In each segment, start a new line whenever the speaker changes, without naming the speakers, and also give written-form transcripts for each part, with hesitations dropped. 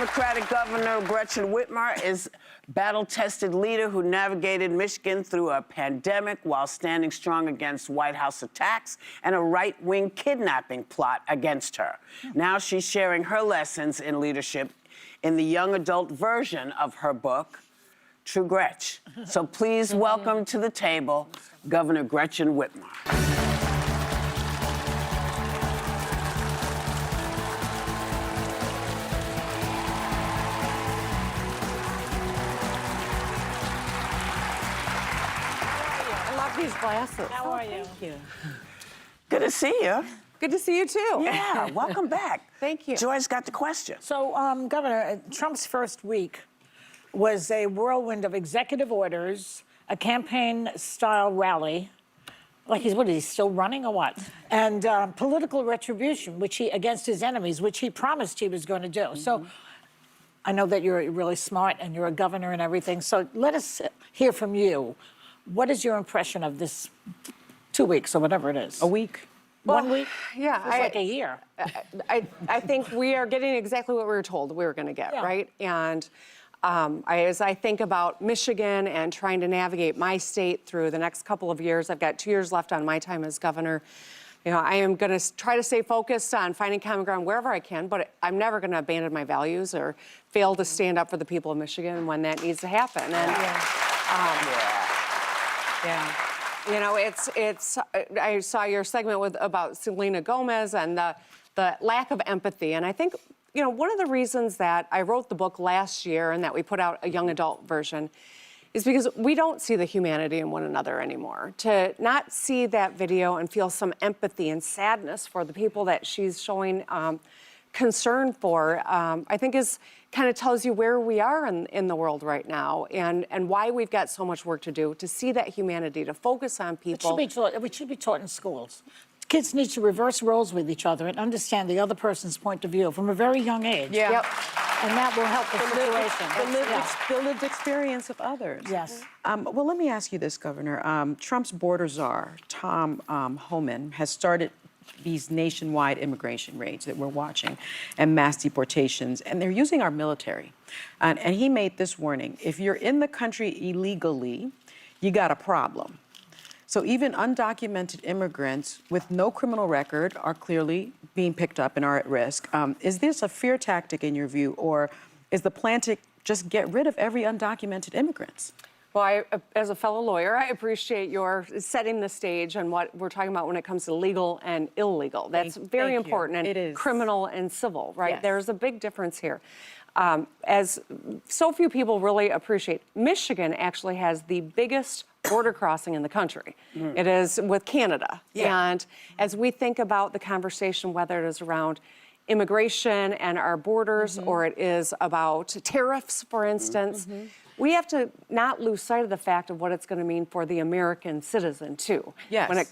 Democratic Governor Gretchen Whitmer is a battle-tested leader who navigated Michigan through a pandemic while standing strong against White House attacks and a right-wing kidnapping plot against her. Now she's sharing her lessons in leadership in the young adult version of her book, True Gretch. So please welcome to the table Governor Gretchen Whitmer.
These glasses.
How are you?
Thank you.
Good to see you.
Good to see you too.
Yeah, welcome back.
Thank you.
Joy's got the question.
So, Governor, Trump's first week was a whirlwind of executive orders, a campaign-style rally. Like what is he still running or what? And political retribution, which he against his enemies, which he promised he was going to do. So, I know that you're really smart and you're a governor and everything. So let us hear from you. What is your impression of this 2 weeks or whatever it is?
A week.
Well, 1 week?
Yeah.
It's like a year.
I think we are getting exactly what we were told we were going to get, right? And as I think about Michigan and trying to navigate my state through the next couple of years, I've got 2 years left on my time as governor. You know, I am going to try to stay focused on finding common ground wherever I can, but I'm never going to abandon my values or fail to stand up for the people of Michigan when that needs to happen. And, yeah, you know, I saw your segment about Selena Gomez and the lack of empathy. And I think, you know, one of the reasons that I wrote the book last year and that we put out a young adult version is because we don't see the humanity in one another anymore. To not see that video and feel some empathy and sadness for the people that she's showing concern for, I think kind of tells you where we are in the world right now and why we've got so much work to do to see that humanity, to focus on people.
It should be taught in schools. Kids need to reverse roles with each other and understand the other person's point of view from a very young age.
Yeah. Yep.
And that will help the situation.
The lived experience of others.
Yes.
Well, let me ask you this, Governor. Trump's border czar, Tom Homan, has started these nationwide immigration raids that we're watching and mass deportations, and they're using our military. And he made this warning: if you're in the country illegally, you got a problem. So even undocumented immigrants with no criminal record are clearly being picked up and are at risk. Is this a fear tactic in your view, or is the plan to just get rid of every undocumented immigrant?
Well, as a fellow lawyer, I appreciate your setting the stage on what we're talking about when it comes to legal and illegal. That's very important, and
it is.
Criminal and civil, right?
Yes.
There's a big difference here. As so few people really appreciate, Michigan actually has the biggest border crossing in the country. It is with Canada.
Yeah.
And as we think about the conversation, whether it is around immigration and our borders, or it is about tariffs, for instance, we have to not lose sight of the fact of what it's going to mean for the American citizen, too.
Yes.
When it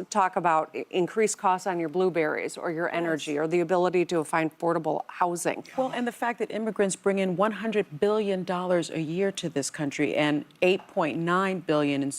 talk about increased costs on your blueberries or your energy or the ability to find affordable housing.
Well, and the fact that immigrants bring in $100 billion a year to this country, and $8.9 billion,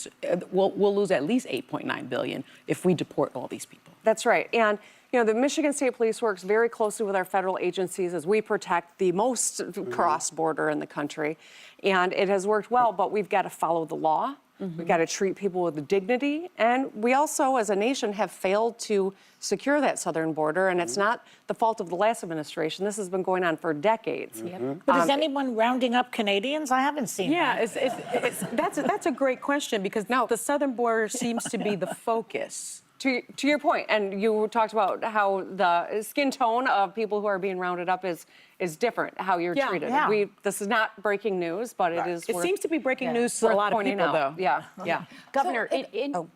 we'll lose at least $8.9 billion if we deport all these people.
That's right. And you know, the Michigan State Police works very closely with our federal agencies as we protect the most cross-border in the country. And it has worked well, but we've got to follow the law. We've got to treat people with dignity. And we also, as a nation, have failed to secure that southern border. And it's not the fault of the last administration. This has been going on for decades.
But is anyone rounding up Canadians? I haven't seen that.
Yeah, that's a great question, because the southern border seems to be the focus.
To your point, and you talked about how the skin tone of people who are being rounded up is different, how you're treated.
Yeah.
This is not breaking news, but it is.
It seems to be breaking news to a lot of people, though.
Yeah.
Governor, in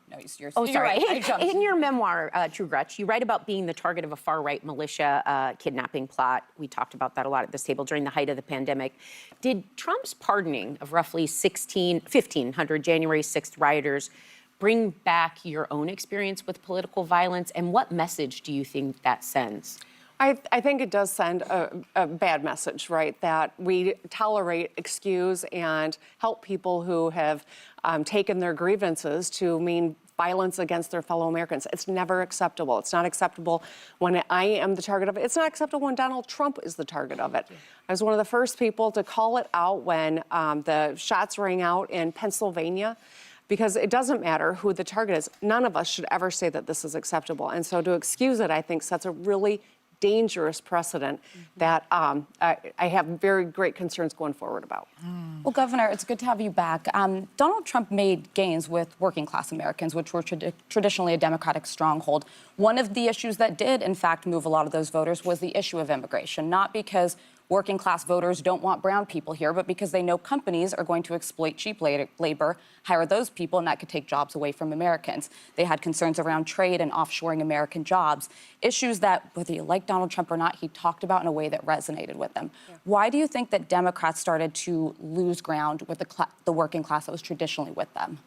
your memoir, True Gretch, you write about being the target of a far-right militia kidnapping plot. We talked about that a lot at this table during the height of the pandemic. Did Trump's pardoning of roughly 1,500 January 6th rioters bring back your own experience with political violence, and what message do you think that sends?
I think it does send a bad message, right? That we tolerate, excuse, and help people who have taken their grievances to mean violence against their fellow Americans. It's never acceptable. It's not acceptable when I am the target of it. It's not acceptable when Donald Trump is the target of it. I was one of the first people to call it out when the shots rang out in Pennsylvania, because it doesn't matter who the target is. None of us should ever say that this is acceptable. And so to excuse it, I think, sets a really dangerous precedent that I have very great concerns going forward about.
Well, Governor, it's good to have you back. Donald Trump made gains with working class Americans, which were traditionally a Democratic stronghold. One of the issues that did, in fact, move a lot of those voters was the issue of immigration, not because working class voters don't want brown people here, but because they know companies are going to exploit cheap labor, hire those people, and that could take jobs away from Americans. They had concerns around trade and offshoring American jobs, issues that, whether you like Donald Trump or not, he talked about in a way that resonated with them. Yeah. Why do you think that Democrats started to lose ground with the working class that was traditionally with them?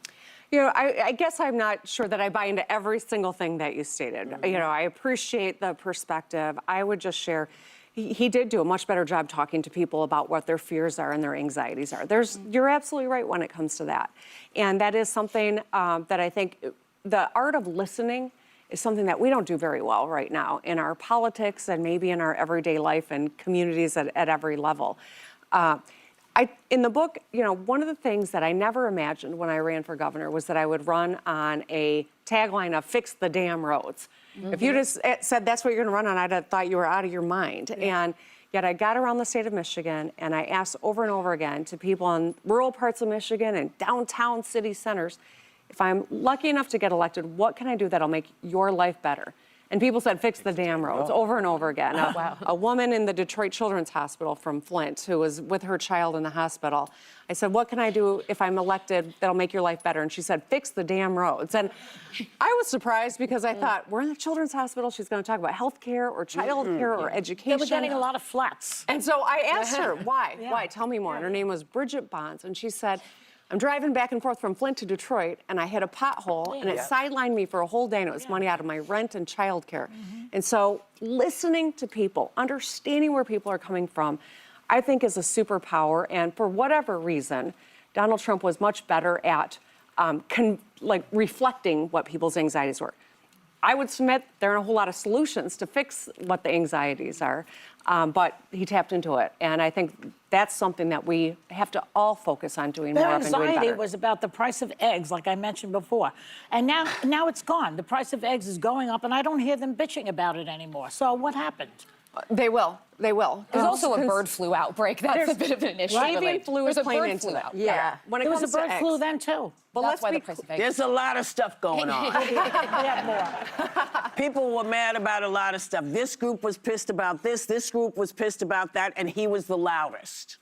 You know, I guess I'm not sure that I buy into every single thing that you stated. You know, I appreciate the perspective. I would just share, he did do a much better job talking to people about what their fears are and their anxieties are. You're absolutely right when it comes to that. And that is something that I think the art of listening is something that we don't do very well right now in our politics and maybe in our everyday life and communities at every level. In the book, you know, one of the things that I never imagined when I ran for governor was that I would run on a tagline of "fix the damn roads." If you just said that's what you're going to run on, I'd have thought you were out of your mind. Yeah. And yet I got around the state of Michigan and I asked over and over again to people in rural parts of Michigan and downtown city centers, if I'm lucky enough to get elected, what can I do that'll make your life better? And people said, fix the damn roads, over and over again. A woman in the Detroit Children's Hospital from Flint who was with her child in the hospital, I said, what can I do if I'm elected that'll make your life better? And she said, fix the damn roads. And I was surprised because I thought, we're in the Children's Hospital, she's gonna talk about health care or child care or education.
They were getting a lot of flats.
And so I asked her, why? Why? Tell me more. And her name was Bridget Bonds. And she said, I'm driving back and forth from Flint to Detroit, and I hit a pothole, and it sidelined me for a whole day, and it was money out of my rent and childcare. And so listening to people, understanding where people are coming from, I think is a superpower. And for whatever reason, Donald Trump was much better at reflecting what people's anxieties were. I would submit there aren't a whole lot of solutions to fix what the anxieties are, but he tapped into it. And I think that's something that we have to all focus on doing more of and doing better.
Their anxiety was about the price of eggs, like I mentioned before. And now it's gone. The price of eggs is going up, and I don't hear them bitching about it anymore. So what happened?
They will. They will.
There's also a bird flu outbreak. That's a bit of an issue.
Avian flu is playing into that. Yeah. When it
There was
comes
a bird
to
flu
eggs.
then, too.
But
That's
let's
why
be
the price of eggs.
There's a lot of stuff going on.
We have more.
People were mad about a lot of stuff. This group was pissed about this group was pissed about that, and he was the loudest.